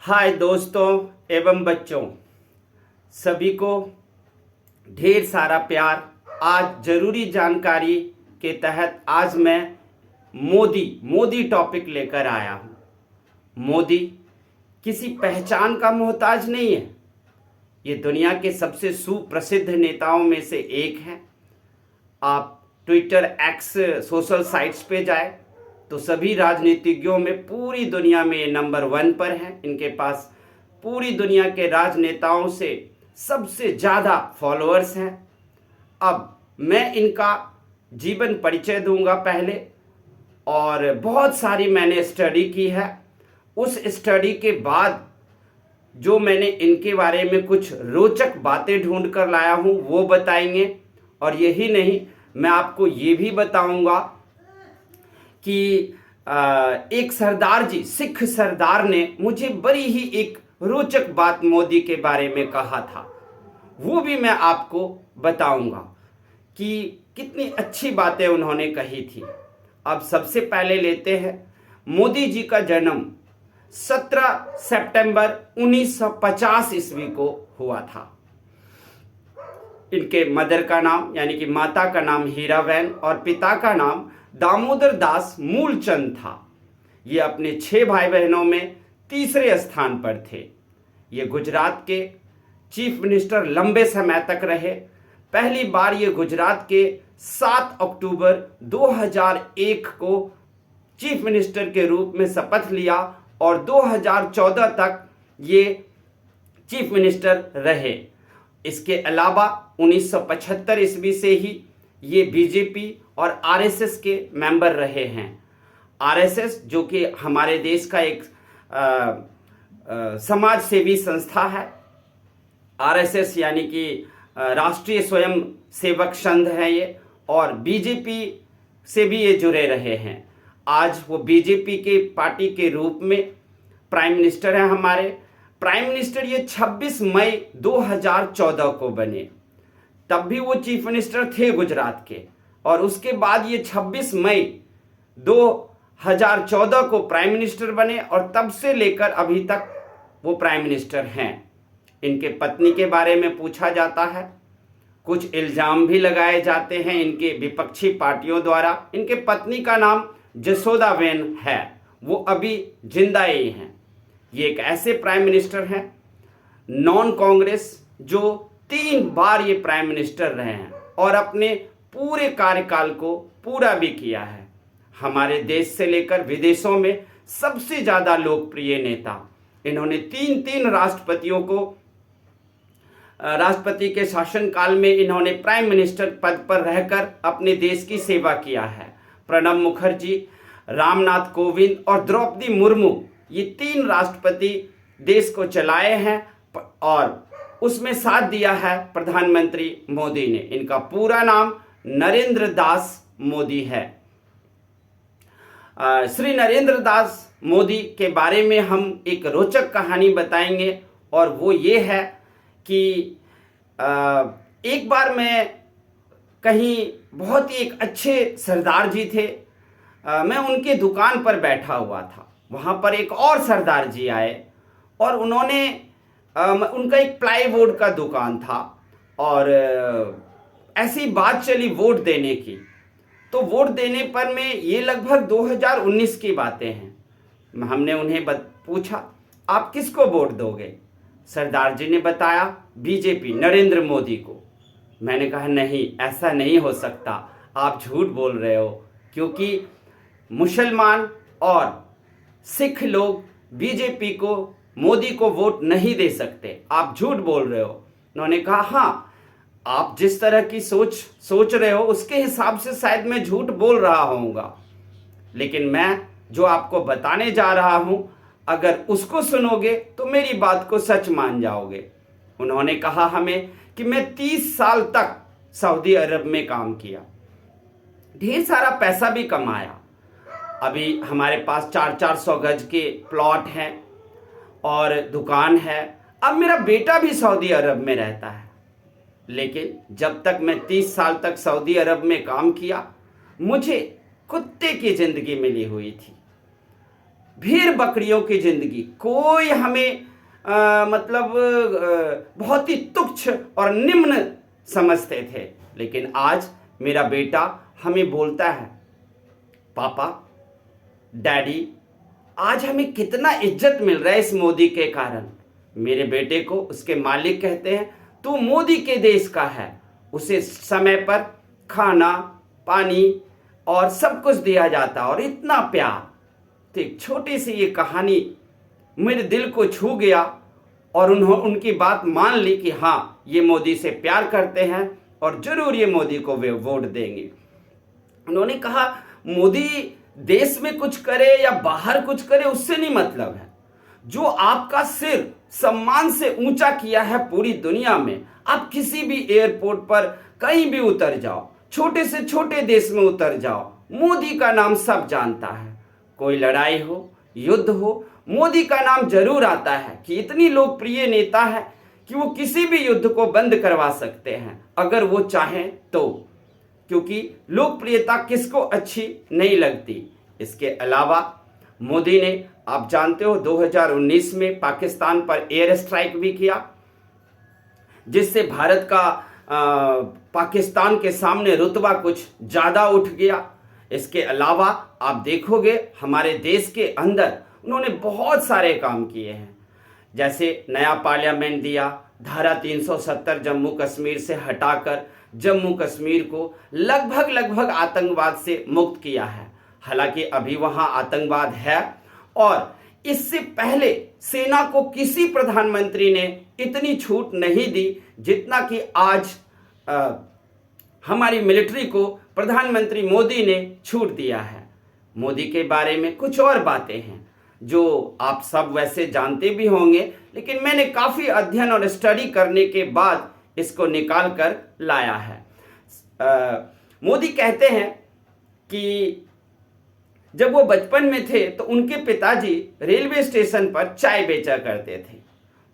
हाय दोस्तों एवं बच्चों, सभी को ढेर सारा प्यार। आज जरूरी जानकारी के तहत आज मैं मोदी टॉपिक लेकर आया हूँ। मोदी किसी पहचान का मोहताज नहीं है। ये दुनिया के सबसे सुप्रसिद्ध नेताओं में से एक हैं। आप ट्विटर, एक्स, सोशल साइट्स पे जाए तो सभी राजनीतिज्ञों में पूरी दुनिया में ये नंबर 1 पर हैं। इनके पास पूरी दुनिया के राजनेताओं से सबसे ज़्यादा फॉलोअर्स हैं। अब मैं इनका जीवन परिचय दूंगा पहले, और बहुत सारी मैंने स्टडी की है। उस स्टडी के बाद जो मैंने इनके बारे में कुछ रोचक बातें ढूंढ कर लाया हूँ वो बताएंगे। और यही नहीं, मैं आपको ये भी बताऊंगा कि एक सरदार जी, सिख सरदार ने मुझे बड़ी ही एक रोचक बात मोदी के बारे में कहा था। वो भी मैं आपको बताऊंगा कि कितनी अच्छी बातें उन्होंने कही थी। अब सबसे पहले लेते हैं, मोदी जी का जन्म 17 सितंबर 1950 ईस्वी को हुआ था। इनके मदर का नाम यानी कि माता का नाम हीराबेन और पिता का नाम दामोदर दास मूलचंद था। ये अपने 6 भाई बहनों में तीसरे स्थान पर थे। ये गुजरात के चीफ मिनिस्टर लंबे समय तक रहे। पहली बार ये गुजरात के 7 अक्टूबर 2001 को चीफ मिनिस्टर के रूप में शपथ लिया और 2014 तक ये चीफ मिनिस्टर रहे। इसके अलावा 1975 ईस्वी से ही ये बीजेपी और आरएसएस के मेंबर रहे हैं। आरएसएस जो कि हमारे देश का एक समाज सेवी संस्था है। आरएसएस यानी कि राष्ट्रीय स्वयं सेवक संघ है ये, और बीजेपी से भी ये जुड़े रहे हैं। आज वो बीजेपी के पार्टी के रूप में प्राइम मिनिस्टर हैं। हमारे प्राइम मिनिस्टर ये 26 मई 2014 को बने। तब भी वो चीफ मिनिस्टर थे गुजरात के, और उसके बाद ये 26 मई 2014 को प्राइम मिनिस्टर बने, और तब से लेकर अभी तक वो प्राइम मिनिस्टर हैं। इनके पत्नी के बारे में पूछा जाता है, कुछ इल्जाम भी लगाए जाते हैं इनके विपक्षी पार्टियों द्वारा। इनके पत्नी का नाम जसोदाबेन है, वो अभी जिंदा ही हैं। ये एक ऐसे प्राइम मिनिस्टर हैं नॉन कांग्रेस जो 3 बार ये प्राइम मिनिस्टर रहे हैं और अपने पूरे कार्यकाल को पूरा भी किया है। हमारे देश से लेकर विदेशों में सबसे ज़्यादा लोकप्रिय नेता। इन्होंने 3 राष्ट्रपतियों को राष्ट्रपति के शासनकाल में इन्होंने प्राइम मिनिस्टर पद पर रहकर अपने देश की सेवा किया है। प्रणब मुखर्जी, रामनाथ कोविंद और द्रौपदी मुर्मू, ये 3 राष्ट्रपति देश को चलाए हैं और उसमें साथ दिया है प्रधानमंत्री मोदी ने। इनका पूरा नाम नरेंद्र दास मोदी है। श्री नरेंद्र दास मोदी के बारे में हम एक रोचक कहानी बताएंगे, और वो ये है कि एक बार मैं कहीं, बहुत ही एक अच्छे सरदार जी थे, मैं उनके दुकान पर बैठा हुआ था। वहाँ पर एक और सरदार जी आए और उन्होंने उनका एक प्लाईवुड का दुकान था, और ऐसी बात चली वोट देने की। तो वोट देने पर में ये लगभग 2019 की बातें हैं। हमने उन्हें पूछा, आप किसको वोट दोगे? सरदार जी ने बताया, बीजेपी, नरेंद्र मोदी को। मैंने कहा, नहीं, ऐसा नहीं हो सकता, आप झूठ बोल रहे हो, क्योंकि मुसलमान और सिख लोग बीजेपी को, मोदी को वोट नहीं दे सकते, आप झूठ बोल रहे हो। उन्होंने कहा, हाँ, आप जिस तरह की सोच रहे हो उसके हिसाब से शायद मैं झूठ बोल रहा होऊंगा, लेकिन मैं जो आपको बताने जा रहा हूं, अगर उसको सुनोगे तो मेरी बात को सच मान जाओगे। उन्होंने कहा हमें कि मैं 30 साल तक सऊदी अरब में काम किया, ढेर सारा पैसा भी कमाया। अभी हमारे पास 400 गज के प्लॉट हैं और दुकान है। अब मेरा बेटा भी सऊदी अरब में रहता है, लेकिन जब तक मैं 30 साल तक सऊदी अरब में काम किया, मुझे कुत्ते की जिंदगी मिली हुई थी। भेड़ बकरियों की जिंदगी, कोई हमें बहुत ही तुच्छ और निम्न समझते थे। लेकिन आज मेरा बेटा हमें बोलता है, पापा, डैडी, आज हमें कितना इज्जत मिल रहा है इस मोदी के कारण। मेरे बेटे को उसके मालिक कहते हैं, तू मोदी के देश का है। उसे समय पर खाना, पानी और सब कुछ दिया जाता और इतना प्यार। तो एक छोटी सी ये कहानी मेरे दिल को छू गया और उनकी बात मान ली कि हाँ, ये मोदी से प्यार करते हैं और जरूर ये मोदी को वे वोट देंगे। उन्होंने कहा, मोदी देश में कुछ करे या बाहर कुछ करे उससे नहीं मतलब है, जो आपका सिर सम्मान से ऊंचा किया है पूरी दुनिया में। आप किसी भी एयरपोर्ट पर कहीं भी उतर जाओ, छोटे से छोटे देश में उतर जाओ, मोदी का नाम सब जानता है। कोई लड़ाई हो, युद्ध हो, मोदी का नाम जरूर आता है कि इतनी लोकप्रिय नेता है कि वो किसी भी युद्ध को बंद करवा सकते हैं अगर वो चाहें तो, क्योंकि लोकप्रियता किसको अच्छी नहीं लगती। इसके अलावा मोदी ने, आप जानते हो, 2019 में पाकिस्तान पर एयर स्ट्राइक भी किया, जिससे भारत का पाकिस्तान के सामने रुतबा कुछ ज़्यादा उठ गया। इसके अलावा आप देखोगे हमारे देश के अंदर उन्होंने बहुत सारे काम किए हैं, जैसे नया पार्लियामेंट दिया, धारा 370 जम्मू कश्मीर से हटाकर जम्मू कश्मीर को लगभग आतंकवाद से मुक्त किया है। हालांकि अभी वहां आतंकवाद है और इससे पहले सेना को किसी प्रधानमंत्री ने इतनी छूट नहीं दी जितना कि आज हमारी मिलिट्री को प्रधानमंत्री मोदी ने छूट दिया है। मोदी के बारे में कुछ और बातें हैं जो आप सब वैसे जानते भी होंगे, लेकिन मैंने काफ़ी अध्ययन और स्टडी करने के बाद इसको निकाल कर लाया है। मोदी कहते हैं कि जब वो बचपन में थे तो उनके पिताजी रेलवे स्टेशन पर चाय बेचा करते थे,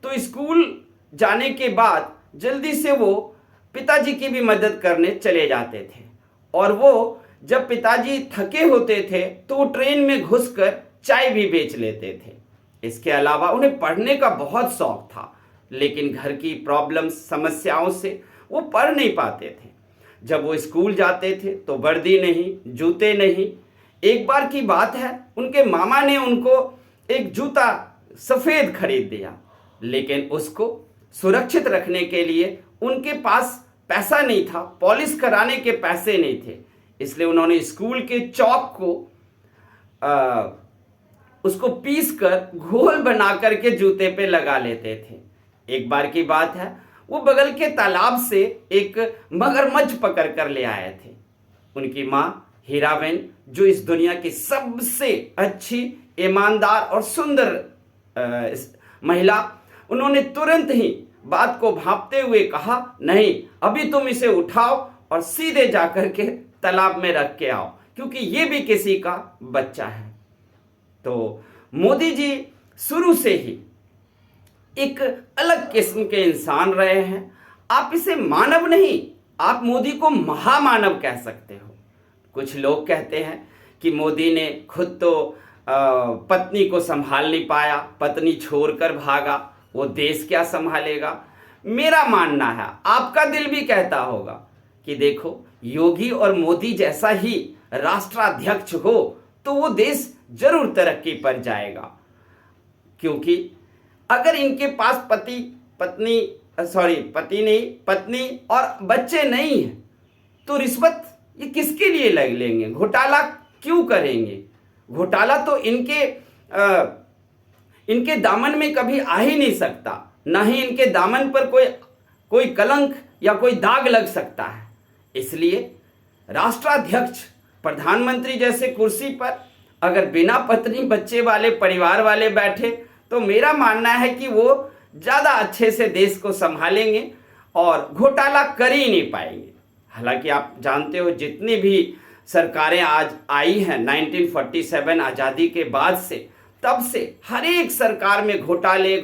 तो स्कूल जाने के बाद जल्दी से वो पिताजी की भी मदद करने चले जाते थे। और वो जब पिताजी थके होते थे तो वो ट्रेन में घुसकर चाय भी बेच लेते थे। इसके अलावा उन्हें पढ़ने का बहुत शौक था, लेकिन घर की प्रॉब्लम्स, समस्याओं से वो पढ़ नहीं पाते थे। जब वो स्कूल जाते थे तो वर्दी नहीं, जूते नहीं। एक बार की बात है, उनके मामा ने उनको एक जूता सफ़ेद खरीद दिया, लेकिन उसको सुरक्षित रखने के लिए उनके पास पैसा नहीं था, पॉलिश कराने के पैसे नहीं थे। इसलिए उन्होंने स्कूल के चौक को उसको पीस कर घोल बना करके जूते पे लगा लेते थे। एक बार की बात है, वो बगल के तालाब से एक मगरमच्छ पकड़ कर ले आए थे। उनकी माँ हीराबेन, जो इस दुनिया की सबसे अच्छी, ईमानदार और सुंदर महिला, उन्होंने तुरंत ही बात को भांपते हुए कहा, नहीं, अभी तुम इसे उठाओ और सीधे जाकर के तालाब में रख के आओ, क्योंकि ये भी किसी का बच्चा है। तो मोदी जी शुरू से ही एक अलग किस्म के इंसान रहे हैं। आप इसे मानव नहीं, आप मोदी को महामानव कह सकते हो। कुछ लोग कहते हैं कि मोदी ने खुद तो पत्नी को संभाल नहीं पाया, पत्नी छोड़कर भागा, वो देश क्या संभालेगा। मेरा मानना है, आपका दिल भी कहता होगा कि देखो, योगी और मोदी जैसा ही राष्ट्राध्यक्ष हो तो वो देश जरूर तरक्की पर जाएगा। क्योंकि अगर इनके पास पत्नी और बच्चे नहीं हैं तो रिश्वत ये किसके लिए लग लेंगे, घोटाला क्यों करेंगे। घोटाला तो इनके दामन में कभी आ ही नहीं सकता, ना ही इनके दामन पर कोई कलंक या कोई दाग लग सकता है। इसलिए राष्ट्राध्यक्ष, प्रधानमंत्री जैसे कुर्सी पर अगर बिना पत्नी बच्चे वाले परिवार वाले बैठे तो मेरा मानना है कि वो ज़्यादा अच्छे से देश को संभालेंगे और घोटाला कर ही नहीं पाएंगे। हालांकि आप जानते हो, जितनी भी सरकारें आज आई हैं 1947 आज़ादी के बाद से, तब से हर एक सरकार में घोटाले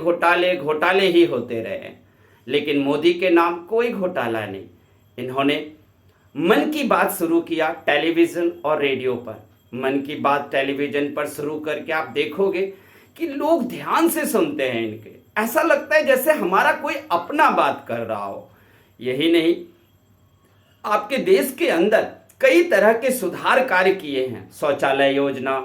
ही होते रहे हैं, लेकिन मोदी के नाम कोई घोटाला नहीं। इन्होंने मन की बात शुरू किया टेलीविज़न और रेडियो पर, मन की बात टेलीविज़न पर शुरू करके आप देखोगे कि लोग ध्यान से सुनते हैं इनके, ऐसा लगता है जैसे हमारा कोई अपना बात कर रहा हो। यही नहीं, आपके देश के अंदर कई तरह के सुधार कार्य किए हैं। शौचालय योजना,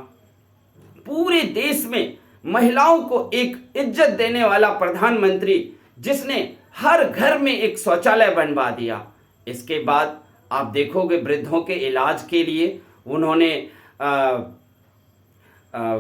पूरे देश में महिलाओं को एक इज्जत देने वाला प्रधानमंत्री जिसने हर घर में एक शौचालय बनवा दिया। इसके बाद आप देखोगे वृद्धों के इलाज के लिए उन्होंने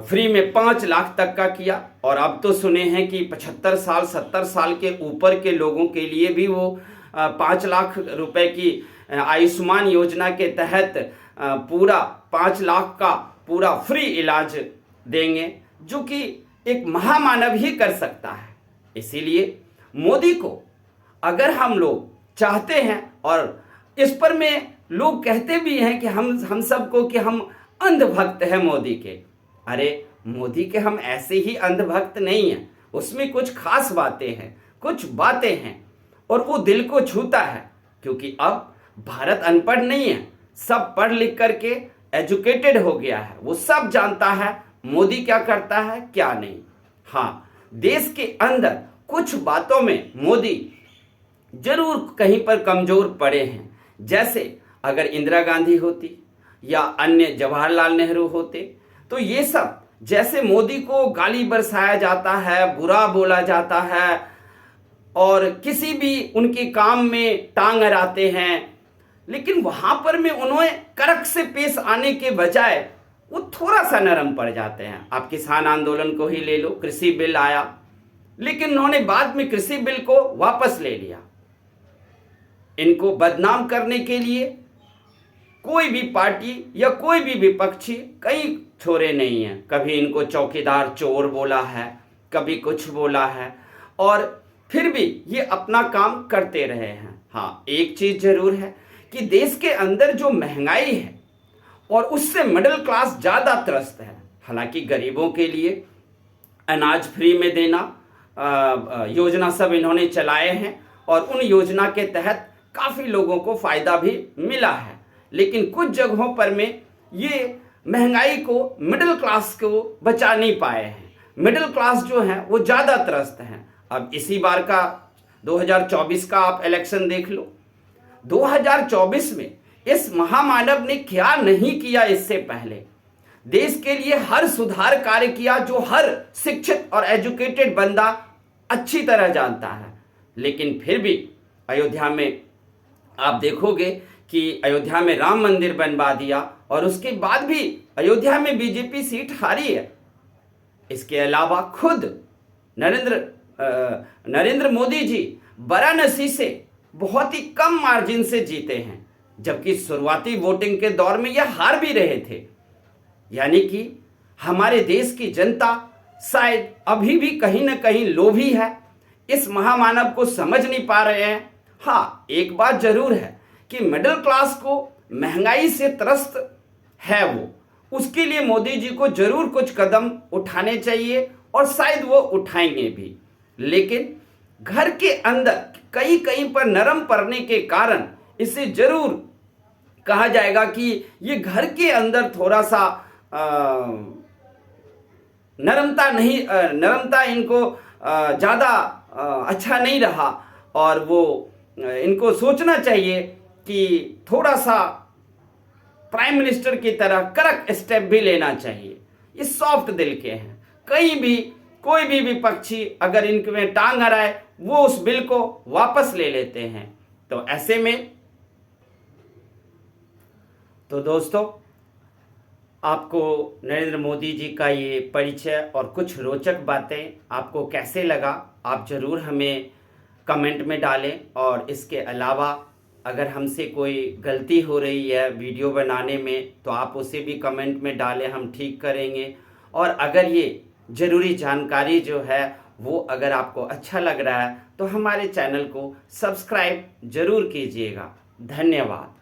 फ्री में 5 लाख तक का किया, और अब तो सुने हैं कि 75 साल 70 साल के ऊपर के लोगों के लिए भी वो 5 लाख रुपए की आयुष्मान योजना के तहत पूरा 5 लाख का पूरा फ्री इलाज देंगे, जो कि एक महामानव ही कर सकता है। इसीलिए मोदी को अगर हम लोग चाहते हैं, और इस पर में लोग कहते भी हैं कि हम सबको कि हम अंधभक्त हैं मोदी के। अरे मोदी के हम ऐसे ही अंधभक्त नहीं हैं, उसमें कुछ खास बातें हैं, कुछ बातें हैं, और वो दिल को छूता है। क्योंकि अब भारत अनपढ़ नहीं है, सब पढ़ लिख करके एजुकेटेड हो गया है, वो सब जानता है मोदी क्या करता है क्या नहीं। हाँ, देश के अंदर कुछ बातों में मोदी जरूर कहीं पर कमजोर पड़े हैं। जैसे अगर इंदिरा गांधी होती या अन्य जवाहरलाल नेहरू होते, तो ये सब, जैसे मोदी को गाली बरसाया जाता है, बुरा बोला जाता है, और किसी भी उनके काम में टांग अड़ाते हैं, लेकिन वहां पर में उन्होंने कड़क से पेश आने के बजाय वो थोड़ा सा नरम पड़ जाते हैं। आप किसान आंदोलन को ही ले लो, कृषि बिल आया, लेकिन उन्होंने बाद में कृषि बिल को वापस ले लिया। इनको बदनाम करने के लिए कोई भी पार्टी या कोई भी विपक्षी कई छोरे नहीं है। कभी इनको चौकीदार चोर बोला है, कभी कुछ बोला है, और फिर भी ये अपना काम करते रहे हैं। हाँ, एक चीज जरूर है कि देश के अंदर जो महंगाई है और उससे मिडिल क्लास ज़्यादा त्रस्त है। हालांकि गरीबों के लिए अनाज फ्री में देना योजना सब इन्होंने चलाए हैं, और उन योजना के तहत काफ़ी लोगों को फ़ायदा भी मिला है। लेकिन कुछ जगहों पर में ये महंगाई को मिडिल क्लास को बचा नहीं पाए हैं। मिडिल क्लास जो है वो ज़्यादा त्रस्त हैं। अब इसी बार का 2024 का आप इलेक्शन देख लो, 2024 में इस महामानव ने क्या नहीं किया। इससे पहले देश के लिए हर सुधार कार्य किया जो हर शिक्षित और एजुकेटेड बंदा अच्छी तरह जानता है। लेकिन फिर भी अयोध्या में आप देखोगे कि अयोध्या में राम मंदिर बनवा दिया, और उसके बाद भी अयोध्या में बीजेपी सीट हारी है। इसके अलावा खुद नरेंद्र मोदी जी वाराणसी से बहुत ही कम मार्जिन से जीते हैं, जबकि शुरुआती वोटिंग के दौर में यह हार भी रहे थे। यानी कि हमारे देश की जनता शायद अभी भी कहीं ना कहीं लोभी है, इस महामानव को समझ नहीं पा रहे हैं। हाँ, एक बात जरूर है कि मिडिल क्लास को महंगाई से त्रस्त है वो, उसके लिए मोदी जी को जरूर कुछ कदम उठाने चाहिए, और शायद वो उठाएंगे भी। लेकिन घर के अंदर कहीं पर नरम पड़ने के कारण इसे जरूर कहा जाएगा कि ये घर के अंदर थोड़ा सा नरमता इनको ज़्यादा अच्छा नहीं रहा, और वो इनको सोचना चाहिए कि थोड़ा सा प्राइम मिनिस्टर की तरह कड़क स्टेप भी लेना चाहिए। ये सॉफ्ट दिल के हैं, कहीं भी कोई भी विपक्षी अगर इनके टांग अड़ाए वो उस बिल को वापस ले लेते हैं। तो ऐसे में तो दोस्तों, आपको नरेंद्र मोदी जी का ये परिचय और कुछ रोचक बातें आपको कैसे लगा, आप ज़रूर हमें कमेंट में डालें। और इसके अलावा अगर हमसे कोई गलती हो रही है वीडियो बनाने में, तो आप उसे भी कमेंट में डालें, हम ठीक करेंगे। और अगर ये ज़रूरी जानकारी जो है वो अगर आपको अच्छा लग रहा है, तो हमारे चैनल को सब्सक्राइब ज़रूर कीजिएगा। धन्यवाद।